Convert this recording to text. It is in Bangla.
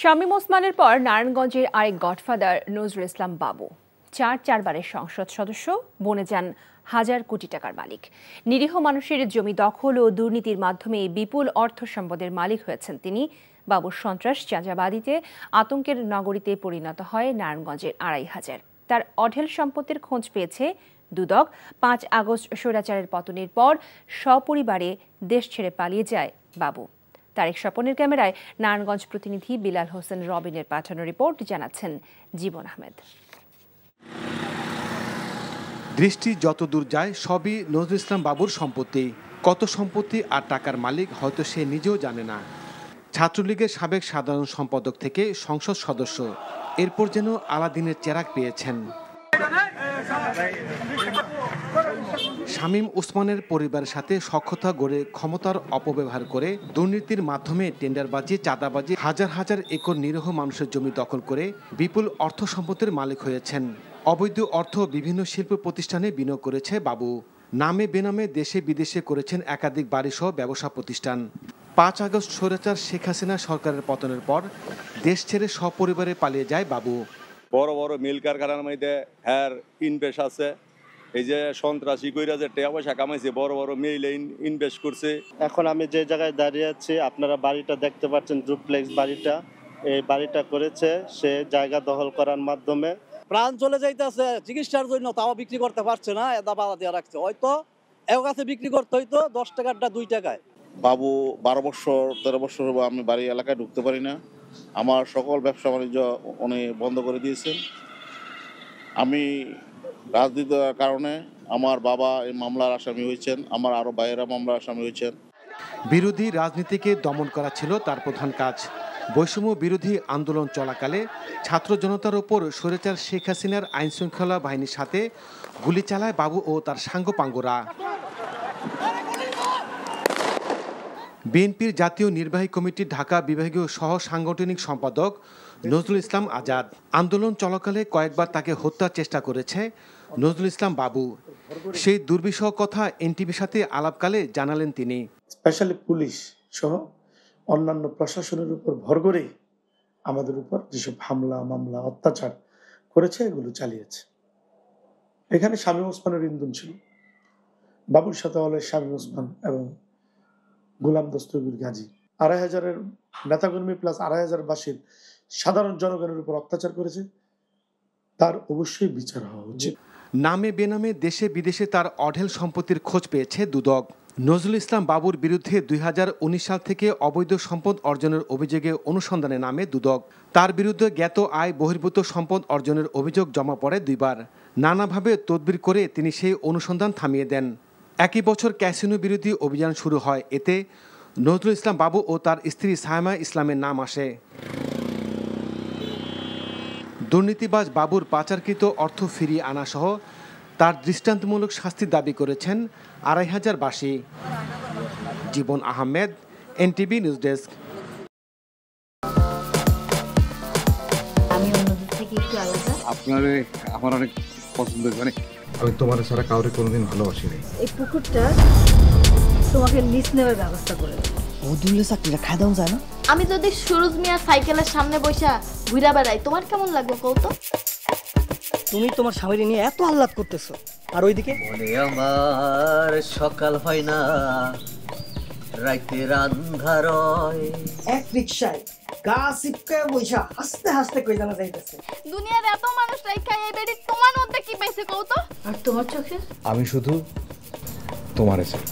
শামীম ওসমানের পর নারায়ণগঞ্জের আরেক গডফাদার নজরুল ইসলাম বাবু চারবারের সংসদ সদস্য, বনে যান হাজার কোটি টাকার মালিক। নিরীহ মানুষের জমি দখল ও দুর্নীতির মাধ্যমে বিপুল অর্থ সম্পদের মালিক হয়েছেন তিনি। বাবুর সন্ত্রাস চাঁদাবাদিতে আতঙ্কের নগরীতে পরিণত হয় নারায়ণগঞ্জের ২৫০০। তার অঢেল সম্পত্তির খোঁজ পেয়েছে দুদক। ৫ আগস্ট স্বৈরাচারের পতনের পর সপরিবারে দেশ ছেড়ে পালিয়ে যায় বাবু। তারেক স্বপনের ক্যামেরায় নারায়ণগঞ্জ প্রতিনিধি বিলাল হোসেন রবিনের পাঠানো রিপোর্ট, জানাচ্ছেন জীবন আহমেদ। দৃষ্টি যত দূর যায় সবই নজরুল ইসলাম বাবুর সম্পত্তি। কত সম্পত্তি আর টাকার মালিক হয়তো সে নিজেও জানে না। ছাত্রলীগের সাবেক সাধারণ সম্পাদক থেকে সংসদ সদস্য, এরপর যেন আলাদিনের চেরাগ পেয়েছেন। শামীম ওসমানের পরিবারের সাথে সখ্যতা গড়ে ক্ষমতার অপব্যবহার করে দুর্নীতির মাধ্যমে টেন্ডারবাজি, চাঁদাবাজি, হাজার হাজার একর নিরীহ মানুষের জমি দখল করে বিপুল অর্থ সম্পদের মালিক হয়েছেন। অবৈধ অর্থ বিভিন্ন শিল্প প্রতিষ্ঠানে বিনিয়োগ করেছে বাবু। নামে বেনামে দেশে বিদেশে করেছেন একাধিক বাড়িসহ ব্যবসা প্রতিষ্ঠান। ৫ আগস্ট স্বৈরাচার শেখ হাসিনা সরকারের পতনের পর দেশ ছেড়ে সপরিবারে পালিয়ে যায় বাবু। বড় বড় মিল কারখানার মধ্যে হ্যার ইনভেস্ট আছে। এই যে সন্ত্রাসী কইরা যে টাকা পয়সা কামাইছে, বড় বড় মিলে ইনভেস্ট করছে। এখন আমি যে জায়গায় দাঁড়িয়ে আছি, আপনারা বাড়িটা দেখতে পাচ্ছেন, ডুপ্লেক্স বাড়িটা। এই বাড়িটা করেছে সে জায়গা দখল করার মাধ্যমে। প্রাণ চলে যাইতেছে চিকিৎসার জন্য, তাও বিক্রি করতে পারছে না, এদা বাধা দিয়ে রাখছে। হয়তো এর কাছে বিক্রি করতে হইতো 10 টাকারটা 2 টাকায়। বাবু 12 বছর 13 বছর আমি বাড়ি এলাকায় ঢুকতে পারি না। আমার সকল ব্যবসা বাণিজ্য উনি বন্ধ করে দিয়েছেন। আমি রাজনীতির কারণে আমার বাবা এই মামলার আসামি হয়েছেন, আমার আরো ভাইয়েরা মামলার আসামি হয়েছেন। বিরোধী রাজনীতিকে দমন করা ছিল তার প্রধান কাজ। বৈষম্য বিরোধী আন্দোলন চলাকালে ছাত্র জনতার ওপর স্বৈরাচার শেখ হাসিনার আইনশৃঙ্খলা বাহিনীর সাথে গুলি চালায় বাবু ও তার সাঙ্গপাঙ্গরা। বিএনপির জাতীয় নির্বাহী কমিটির ঢাকা বিভাগীয় সহ সাংগঠনিক সম্পাদক নজরুল ইসলাম আজাদ। আন্দোলন চলাকালে কয়েকবার তাকে হত্যার চেষ্টা করেছে নজরুল ইসলাম বাবু। সেই দুর্বিষহ কথা এনটিভির সাথে আলাপকালে জানালেন তিনি। স্পেশালি পুলিশ সহ অন্যান্য প্রশাসনের উপর ভর করে আমাদের উপর যেসব হামলা, মামলা, অত্যাচার করেছে এগুলো চালিয়েছে। এখানে শামীম ওসমানের ইন্ধন ছিল। বাবুর সাথে হলে শামীম ওসমান এবং গোলাম দস্তগীর গাজী। ২৫০০-এর নেতাকর্মী প্লাস ২৫০০ বাসীর সাধারণ জনগণের উপর অত্যাচার করেছে, তার অবশ্যই বিচার হওয়া উচিত। নামে বেনামে দেশে বিদেশে তার অঢেল সম্পত্তির খোঁজ পেয়েছে দুদক। নজরুল ইসলাম বাবুর বিরুদ্ধে ২০১৯ সাল থেকে অবৈধ সম্পদ অর্জনের অভিযোগে অনুসন্ধানে নামে দুদক। তার বিরুদ্ধে জ্ঞাত আয় বহির্ভূত সম্পদ অর্জনের অভিযোগ জমা পড়ে 2 বার। নানাভাবে তদবির করে তিনি সেই অনুসন্ধান থামিয়ে দেন। একই বছর ক্যাসিনো বিরোধী অভিযান শুরু হয়। এতে নজরুল ইসলাম বাবু ও তার স্ত্রী সায়মা ইসলামের নাম আসে। দুর্নীতিবাজ বাবুর পাচারকৃত অর্থ ফিরিয়ে আনা সহ তার দৃষ্টান্তমূলক শাস্তির দাবি করেছেন ২৫০০ বাসী। জীবন আহমেদ, এনটিভি নিউজ ডেস্ক। আমি অন্যদের থেকে একটু আলাদা। আপনারে আমার অনেক পছন্দ, মানে আমি তোমার ছাড়া কাউরে কোনোদিন ভালোবাসিনি। এই পুকুরটা তোমাকে লিজ নেওয়ার ব্যবস্থা করে দেব। ওদুলে চাকরিটা খাই দাও যায় না। আমি যদি সুরজ মিয়া সাইকেলের সামনে বসা ঘুরা বেড়াই, তোমার কেমন লাগবে কৌতো? তুমি তোমার স্বামীর নিয়ে এত আহ্লাদ করতেছো, আর ওইদিকে মনে আমার সকাল হয় না, রাইতের আন্ধারয় এক রিকশায় গা সিপকে বইসা হাসতে হাসতে কই জানা যাইতেছে। দুনিয়ার এত মানুষ রাইখা এই বেডি তোমার মধ্যে কি পাইছে কৌতো? আর তোমার চোখে আমি শুধু তোমারে চাই।